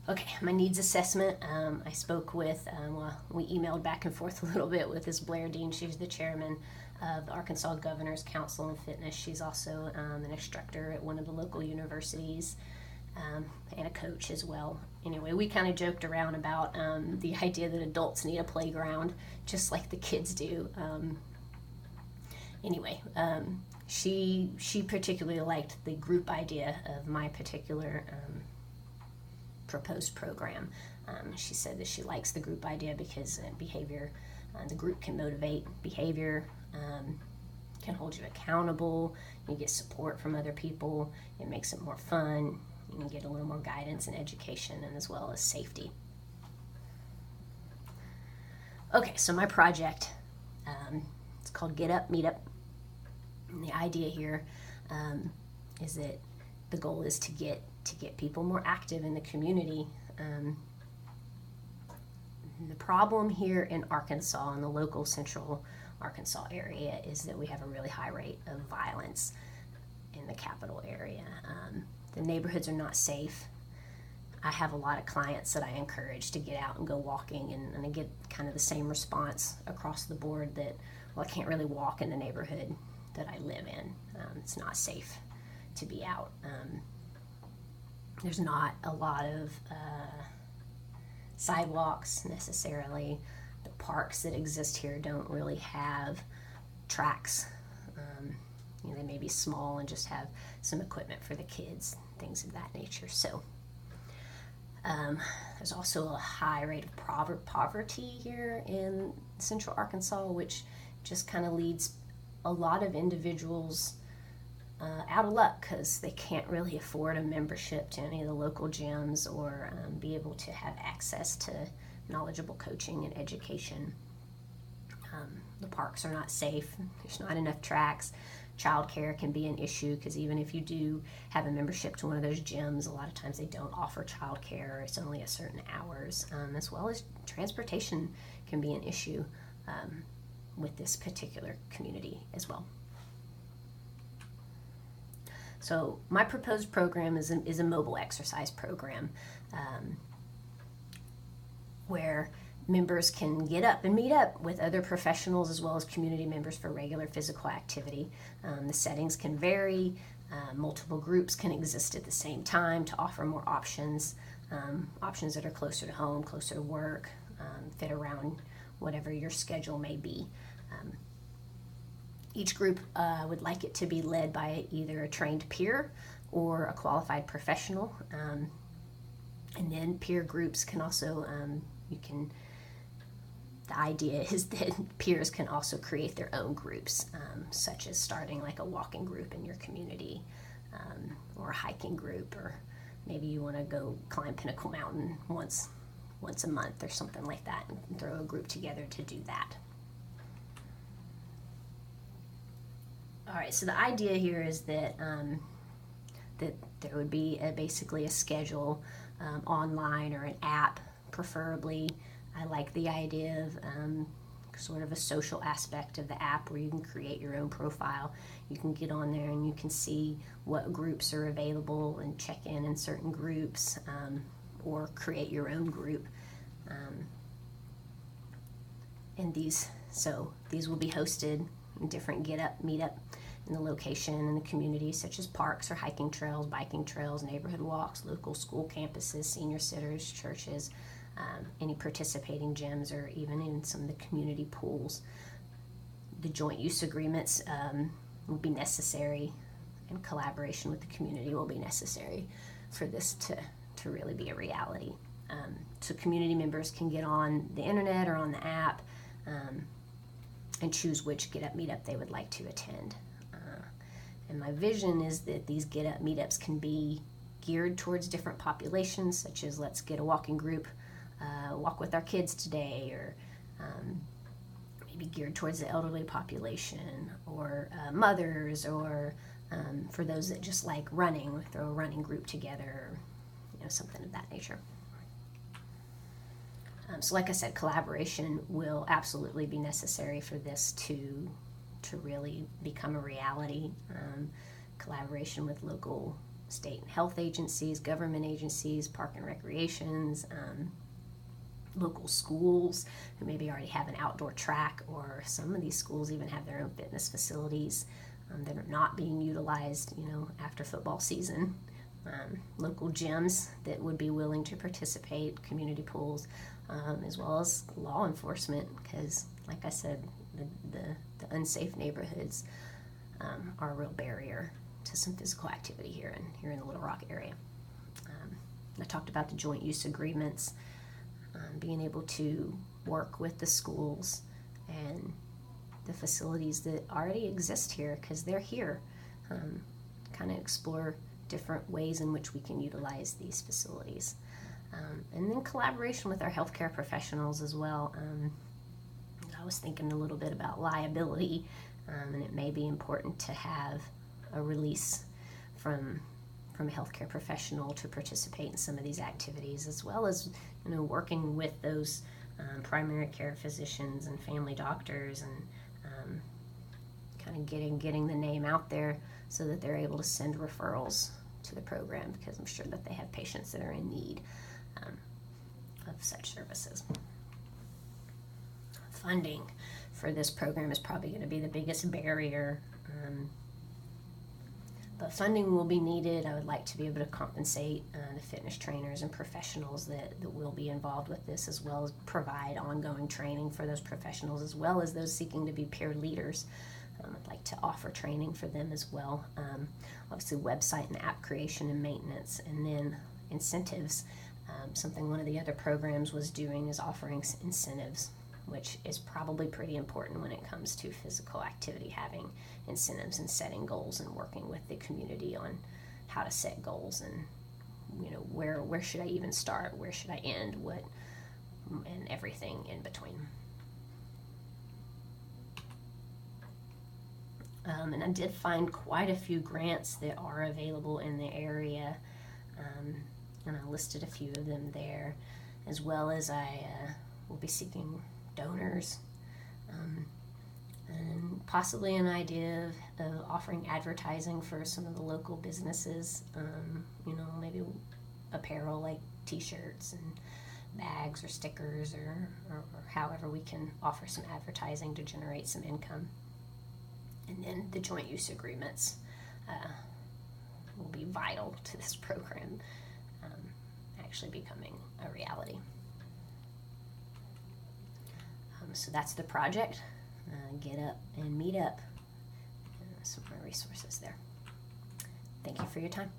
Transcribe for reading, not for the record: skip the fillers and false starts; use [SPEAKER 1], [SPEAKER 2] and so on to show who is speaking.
[SPEAKER 1] Okay, my needs assessment. I spoke with, well, we emailed back and forth a little bit with this Blair Dean. She's the chairman of the Arkansas Governors Council in Fitness. She's also an instructor at one of the local universities, and a coach as well. Anyway, we kind of joked around about the idea that adults need a playground just like the kids do. She particularly liked the group idea of my particular proposed program. She said that she likes the group idea because the group can motivate behavior, can hold you accountable, you get support from other people, it makes it more fun, you can get a little more guidance and education, and as well as safety. Okay, so my project, it's called Get Up, Meet Up. And the idea here is that the goal is to get people more active in the community. The problem here in Arkansas, in the local central Arkansas area, is that we have a really high rate of violence in the capital area. The neighborhoods are not safe. I have a lot of clients that I encourage to get out and go walking, and I get kind of the same response across the board that, well, I can't really walk in the neighborhood that I live in. It's not safe to be out. There's not a lot of sidewalks necessarily. The parks that exist here don't really have tracks. They may be small and just have some equipment for the kids, things of that nature. So there's also a high rate of poverty here in central Arkansas, which just kind of leads a lot of individuals out of luck because they can't really afford a membership to any of the local gyms or be able to have access to knowledgeable coaching and education. The parks are not safe. There's not enough tracks. Childcare can be an issue because even if you do have a membership to one of those gyms, a lot of times they don't offer childcare. It's only at certain hours, as well as transportation can be an issue with this particular community as well. So my proposed program is a mobile exercise program where members can get up and meet up with other professionals as well as community members for regular physical activity. The settings can vary. Multiple groups can exist at the same time to offer more options, options that are closer to home, closer to work, fit around whatever your schedule may be. Each group would like it to be led by either a trained peer or a qualified professional. And then peer groups can also, the idea is that peers can also create their own groups, such as starting like a walking group in your community, or a hiking group, or maybe you want to go climb Pinnacle Mountain once a month or something like that, and throw a group together to do that. All right, so the idea here is that that there would be basically a schedule online or an app, preferably. I like the idea of sort of a social aspect of the app where you can create your own profile. You can get on there and you can see what groups are available and check in certain groups, or create your own group. And these will be hosted in different get up, meet up in the location in the community, such as parks or hiking trails, biking trails, neighborhood walks, local school campuses, senior centers, churches, any participating gyms, or even in some of the community pools. The joint use agreements will be necessary, and collaboration with the community will be necessary for this to really be a reality. So community members can get on the internet or on the app and choose which Get Up Meetup they would like to attend. And my vision is that these Get Up Meetups can be geared towards different populations, such as let's get a walking group, walk with our kids today, or maybe geared towards the elderly population, or mothers, or for those that just like running, we throw a running group together, or something of that nature. So like I said, collaboration will absolutely be necessary for this to really become a reality. Collaboration with local state and health agencies, government agencies, park and recreations, local schools who maybe already have an outdoor track, or some of these schools even have their own fitness facilities that are not being utilized, after football season. Local gyms that would be willing to participate, community pools, as well as law enforcement, because, like I said, the unsafe neighborhoods are a real barrier to some physical activity here in the Little Rock area. I talked about the joint use agreements, being able to work with the schools and the facilities that already exist here, because they're here, kind of explore different ways in which we can utilize these facilities. And then collaboration with our healthcare professionals as well. I was thinking a little bit about liability, and it may be important to have a release from a healthcare professional to participate in some of these activities, as well as working with those primary care physicians and family doctors, and kind of getting the name out there so that they're able to send referrals to the program, because I'm sure that they have patients that are in need of such services. Funding for this program is probably going to be the biggest barrier, but funding will be needed. I would like to be able to compensate the fitness trainers and professionals that will be involved with this, as well as provide ongoing training for those professionals, as well as those seeking to be peer leaders. I'd like to offer training for them as well. Obviously, website and app creation and maintenance, and then incentives. Something one of the other programs was doing is offering incentives, which is probably pretty important when it comes to physical activity, having incentives and setting goals and working with the community on how to set goals, and where should I even start, where should I end, what, and everything in between. And I did find quite a few grants that are available in the area, and I listed a few of them there, as well as I will be seeking donors, and possibly an idea of offering advertising for some of the local businesses, maybe apparel like t-shirts and bags or stickers, or however we can offer some advertising to generate some income. And then the joint use agreements will be vital to this program actually becoming a reality. So that's the project. Get up and meet up. Some more resources there. Thank you for your time.